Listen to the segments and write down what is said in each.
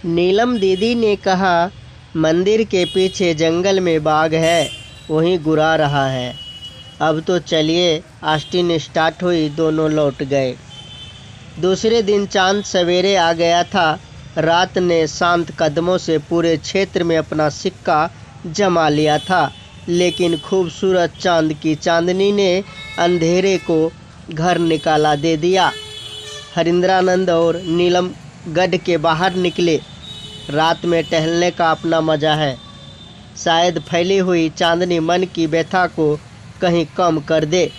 नीलम दीदी ने कहा, मंदिर के पीछे जंगल में बाघ है, वहीं गुर्रा रहा है। अब तो चलिए। आस्टीन स्टार्ट हुई, दोनों लौट गए। दूसरे दिन चांद सवेरे आ गया था। रात ने शांत कदमों से पूरे क्षेत्र में अपना सिक्का जमा लिया था, लेकिन खूबसूरत चांद की चांदनी ने अंधेरे को घर निकाला दे दिया। हरिंद्रानंद और नीलम गढ़ के बाहर निकले। रात में टहलने का अपना मज़ा है। शायद फैली हुई चांदनी मन की व्यथा को कहीं कम कर दे।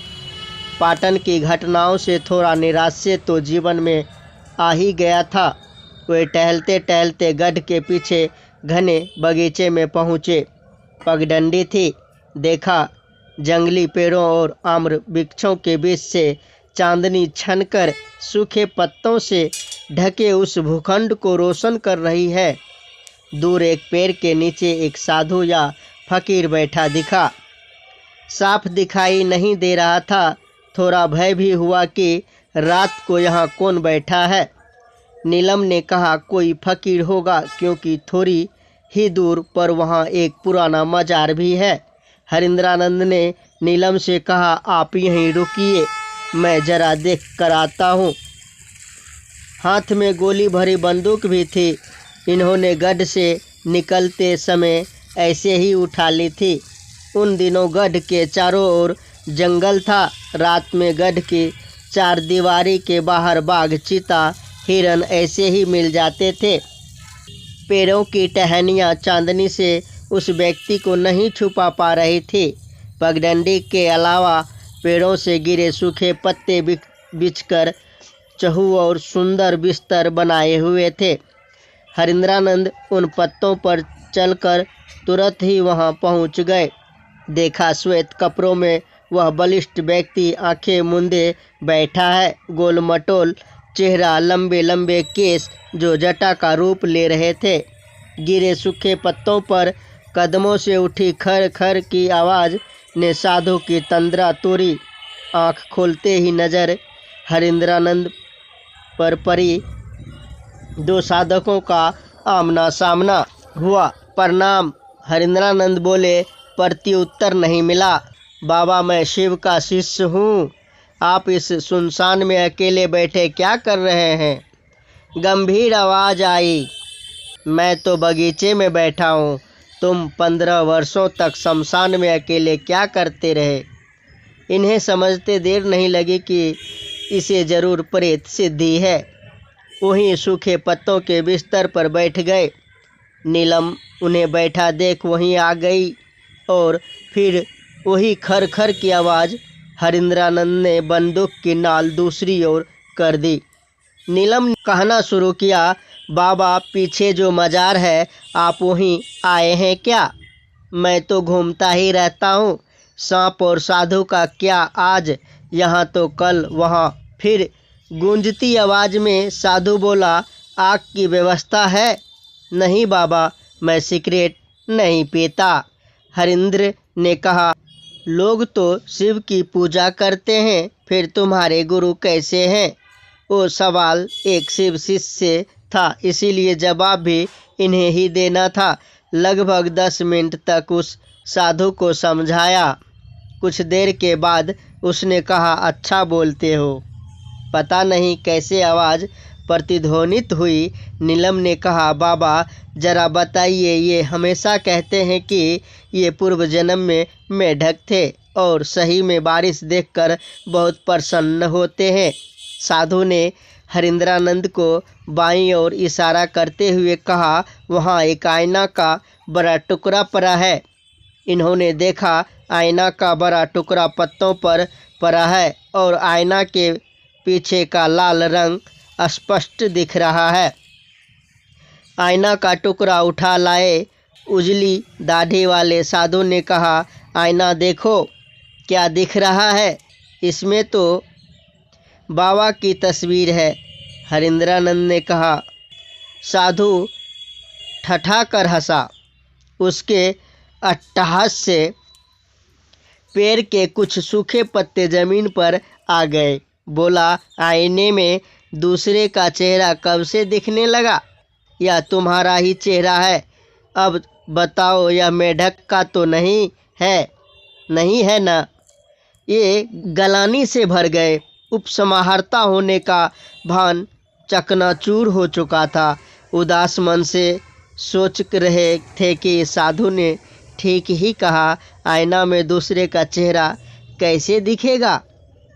पाटन की घटनाओं से थोड़ा निराश्य तो जीवन में आ ही गया था। वे टहलते टहलते गढ़ के पीछे घने बगीचे में पहुँचे। पगडंडी थी। देखा, जंगली पेड़ों और आम्र वृक्षों के बीच से चांदनी छनकर सूखे पत्तों से ढके उस भूखंड को रोशन कर रही है। दूर एक पेड़ के नीचे एक साधु या फकीर बैठा दिखा। साफ दिखाई नहीं दे रहा था। थोड़ा भय भी हुआ कि रात को यहाँ कौन बैठा है। नीलम ने कहा, कोई फकीर होगा, क्योंकि थोड़ी ही दूर पर वहाँ एक पुराना मजार भी है। हरिंद्रानंद ने नीलम से कहा, आप यहीं रुकिए, मैं जरा देख कर आता हूँ। हाथ में गोली भरी बंदूक भी थी। इन्होंने गढ़ से निकलते समय ऐसे ही उठा ली थी। उन दिनों गढ़ के चारों ओर जंगल था। रात में गढ़ की चार दीवारी के बाहर बाघ, चीता, हिरन ऐसे ही मिल जाते थे। पेड़ों की टहनियाँ चांदनी से उस व्यक्ति को नहीं छुपा पा रही थी। पगडंडी के अलावा पेड़ों से गिरे सूखे पत्ते बिछकर चहु और सुंदर बिस्तर बनाए हुए थे। हरिंद्रानंद उन पत्तों पर चलकर तुरंत ही वहां पहुंच गए। देखा, श्वेत कपड़ों में वह बलिष्ठ व्यक्ति आंखें मूंदे बैठा है। गोल मटोल चेहरा, लंबे लंबे केस जो जटा का रूप ले रहे थे। गिरे सूखे पत्तों पर कदमों से उठी खर खर की आवाज़ ने साधु की तंद्रा तोड़ी। आँख खोलते ही नज़र हरिंद्रानंद पर पड़ी। दो साधकों का आमना सामना हुआ। प्रणाम, हरिंद्रानंद बोले। प्रत्युत्तर नहीं मिला। बाबा, मैं शिव का शिष्य हूँ। आप इस सुनसान में अकेले बैठे क्या कर रहे हैं? गंभीर आवाज़ आई। मैं तो बगीचे में बैठा हूँ। तुम 15 वर्षों तक शमशान में अकेले क्या करते रहे? इन्हें समझते देर नहीं लगी कि इसे जरूर प्रेत सिद्धि है। वहीं सूखे पत्तों के बिस्तर पर बैठ गए। नीलम उन्हें बैठा देख वहीं आ गई और फिर वही खर खर की आवाज़। हरिंद्रानंद ने बंदूक की नाल दूसरी ओर कर दी। नीलम ने कहना शुरू किया, बाबा, पीछे जो मजार है, आप वहीं आए हैं क्या? मैं तो घूमता ही रहता हूँ। सांप और साधु का क्या आज यहाँ तो कल वहाँ। फिर गूंजती आवाज़ में साधु बोला, आग की व्यवस्था है? नहीं बाबा, मैं सिगरेट नहीं पीता। हरिंद्र ने कहा, लोग तो शिव की पूजा करते हैं, फिर तुम्हारे गुरु कैसे हैं? वो सवाल एक शिव शिष्य से था, इसीलिए जवाब भी इन्हें ही देना था। लगभग 10 मिनट तक उस साधु को समझाया। कुछ देर के बाद उसने कहा, अच्छा बोलते हो। पता नहीं कैसे आवाज़ प्रतिध्वनित हुई। नीलम ने कहा, बाबा जरा बताइए, ये हमेशा कहते हैं कि ये पूर्व जन्म में मेढक थे और सही में बारिश देखकर बहुत प्रसन्न होते हैं। साधु ने हरिंद्रानंद को बाईं ओर इशारा करते हुए कहा, वहाँ एक आईना का बड़ा टुकड़ा पड़ा है। इन्होंने देखा, आईना का बड़ा टुकड़ा पत्तों पर पड़ा है और आईना के पीछे का लाल रंग स्पष्ट दिख रहा है। आईना का टुकड़ा उठा लाए। उजली दाढ़ी वाले साधु ने कहा, आईना देखो, क्या दिख रहा है? इसमें तो बाबा की तस्वीर है। हरिंद्रानंद ने कहा। साधु ठठाकर हंसा। उसके अट्टहास से पेड़ के कुछ सूखे पत्ते जमीन पर आ गए। बोला, आईने में दूसरे का चेहरा कब से दिखने लगा? यह तुम्हारा ही चेहरा है। अब बताओ, यह मेढक का तो नहीं है ना? ये गलानी से भर गए। उपसमाहर्ता होने का भान चकनाचूर हो चुका था। उदास मन से सोच रहे थे कि साधु ने ठीक ही कहा, आईना में दूसरे का चेहरा कैसे दिखेगा?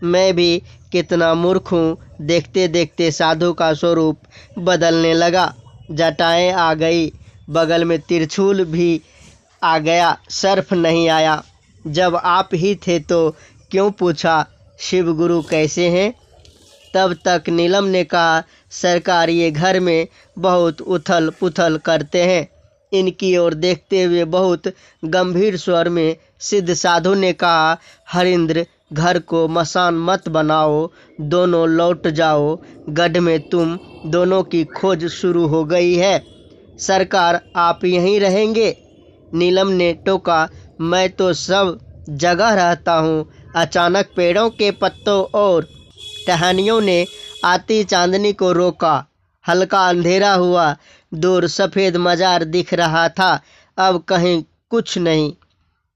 मैं भी कितना मूर्ख हूँ। देखते देखते साधु का स्वरूप बदलने लगा। जटाएं आ गई, बगल में त्रिशूल भी आ गया। सर्फ नहीं आया। जब आप ही थे तो क्यों पूछा शिव गुरु कैसे हैं? तब तक नीलम ने कहा, सरकार ये घर में बहुत उथल पुथल करते हैं। इनकी ओर देखते हुए बहुत गंभीर स्वर में सिद्ध साधु ने कहा, हरिंद्र, घर को मसान मत बनाओ, दोनों लौट जाओ। गढ़ में तुम दोनों की खोज शुरू हो गई है। सरकार आप यहीं रहेंगे? नीलम ने टोका, मैं तो सब जगह रहता हूँ। अचानक पेड़ों के पत्तों और टहनियों ने आती चांदनी को रोका। हल्का अंधेरा हुआ। दूर सफ़ेद मजार दिख रहा था। अब कहीं कुछ नहीं,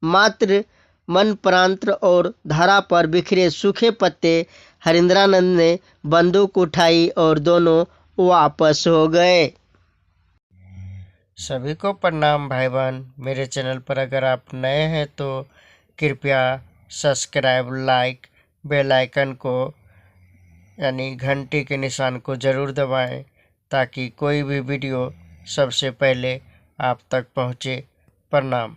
मात्र मन प्रांत और धरा पर बिखरे सूखे पत्ते। हरिंद्रानंद ने बंदूक उठाई और दोनों वापस हो गए। सभी को प्रणाम भाई बहन। मेरे चैनल पर अगर आप नए हैं तो कृपया सब्सक्राइब, लाइक, बेल आइकन को यानी घंटी के निशान को ज़रूर दबाएं ताकि कोई भी वीडियो सबसे पहले आप तक पहुंचे। प्रणाम।